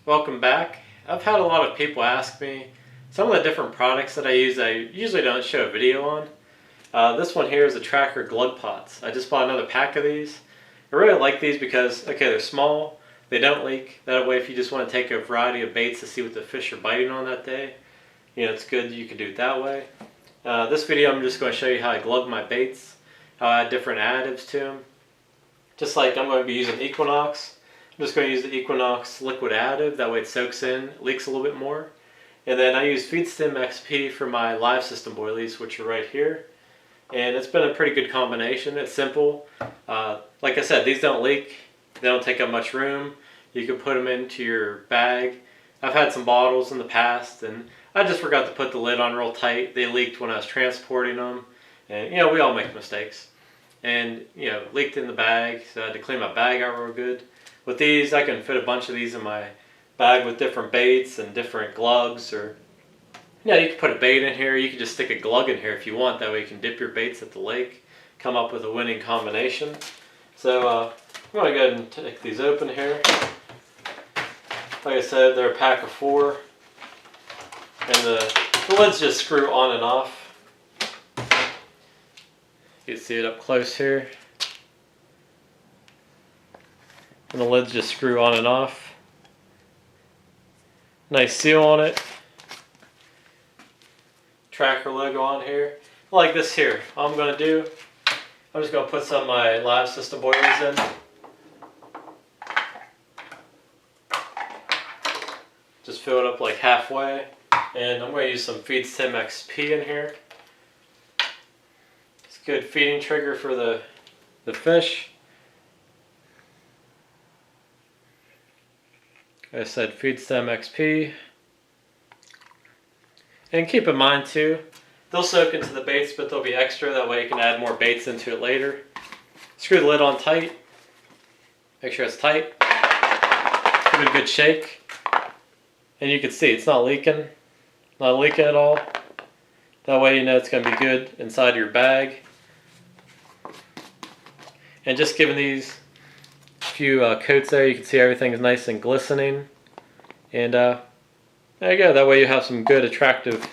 Welcome back. I've had a lot of people ask me some of the different products that I use. I usually don't show a video on. This one here is a Trakker Glug Pots. I just bought another pack of these. I really like these because, okay, they're small, they don't leak. That way if you just want to take a variety of baits to see what the fish are biting on that day, you know, it's good you can do it that way. This video I'm just going to show you how I glug my baits, how I add different additives to them. Just like I'm going to be using Equinox. I'm just going to use the Equinox liquid additive, that way it soaks in, leaks a little bit more. And then I use FeedStim XP for my live system boilies, which are right here. And it's been a pretty good combination. It's simple. Like I said, these don't leak. They don't take up much room. You can put them into your bag. I've had some bottles in the past, and I just forgot to put the lid on real tight. They leaked when I was transporting them. And, you know, we all make mistakes. And, you know, leaked in the bag, so I had to clean my bag out real good. With these, I can fit a bunch of these in my bag with different baits and different glugs, or yeah, you can put a bait in here. You can just stick a glug in here if you want. That way you can dip your baits at the lake, come up with a winning combination. So I'm going to go ahead and take these open here. Like I said, they're a pack of 4, and the lids just screw on and off. You can see it up close here. And the lids just screw on and off. Nice seal on it. Trakker logo on here. Like this here. All I'm going to do, I'm just going to put some of my live system boilies in. Just fill it up like halfway. And I'm going to use some FeedStim XP in here. It's a good feeding trigger for the fish. Like I said, FeedStim XP. And keep in mind too, they'll soak into the baits, but they'll be extra. That way you can add more baits into it later. Screw the lid on tight. Make sure it's tight. Give it a good shake. And you can see it's not leaking. Not leaking at all. That way you know it's going to be good inside your bag. And just giving these few coats there, you can see everything is nice and glistening. And there you go. That way you have some good attractive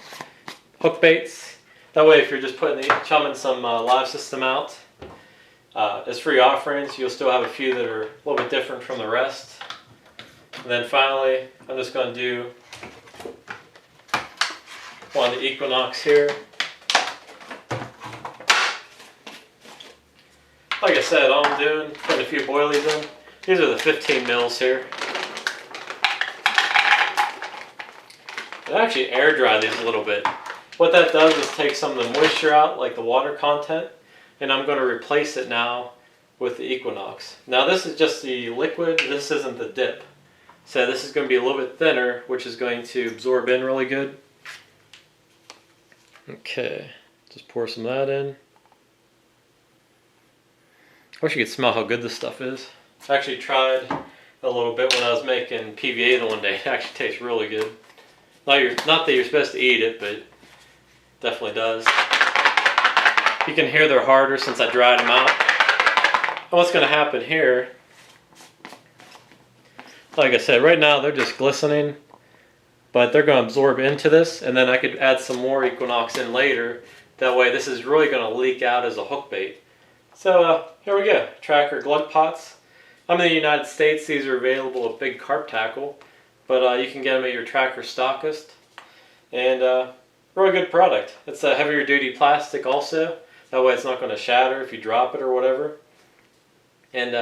hook baits. That way if you're just chumming some live system out as free offerings, you'll still have a few that are a little bit different from the rest. And then finally, I'm just going to do one of the Equinox here. Like I said, all I'm doing, putting a few boilies in. These are the 15 mils here. I actually air dry these a little bit. What that does is take some of the moisture out, like the water content, and I'm going to replace it now with the Equinox. Now this is just the liquid, this isn't the dip. So this is going to be a little bit thinner, which is going to absorb in really good. Okay, just pour some of that in. I wish you could smell how good this stuff is. I actually tried a little bit when I was making PVA the one day. It actually tastes really good. Not that you're supposed to eat it, but it definitely does. You can hear they're harder since I dried them out. And what's going to happen here, like I said, right now they're just glistening, but they're going to absorb into this, and then I could add some more Equinox in later. That way this is really going to leak out as a hook bait. So here we go, Trakker Glug Pots. I'm in the United States. These are available at Big Carp Tackle, but you can get them at your Trakker stockist. And really good product. It's a heavier duty plastic also. That way it's not going to shatter if you drop it or whatever. And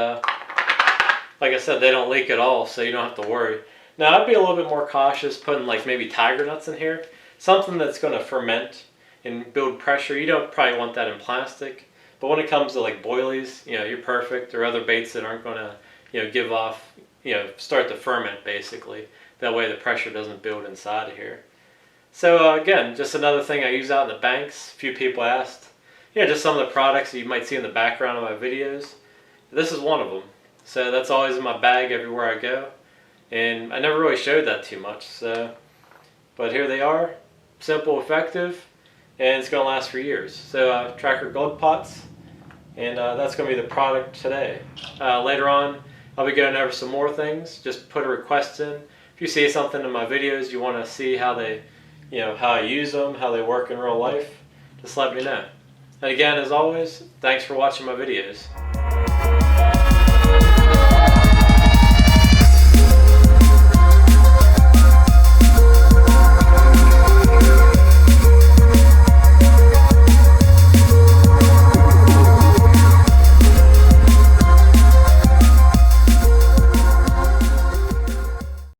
like I said, they don't leak at all, so you don't have to worry. Now I'd be a little bit more cautious putting like maybe tiger nuts in here. Something that's going to ferment and build pressure. You don't probably want that in plastic. But when it comes to like boilies, you know, you're perfect, or other baits that aren't going to, you know, give off, you know, start to ferment basically. That way the pressure doesn't build inside of here. So again, just another thing I use out in the banks. A few people asked. Yeah, just some of the products that you might see in the background of my videos. This is one of them. So that's always in my bag everywhere I go. And I never really showed that too much. So, but here they are. Simple, effective, and it's going to last for years. So Trakker Glug Pots. And that's going to be the product today. Later on, I'll be going over some more things. Just put a request in. If If you see something in my videos you want to see how they, how I use them, how they work in real life, just let me know. And again, as always, thanks for watching my videos.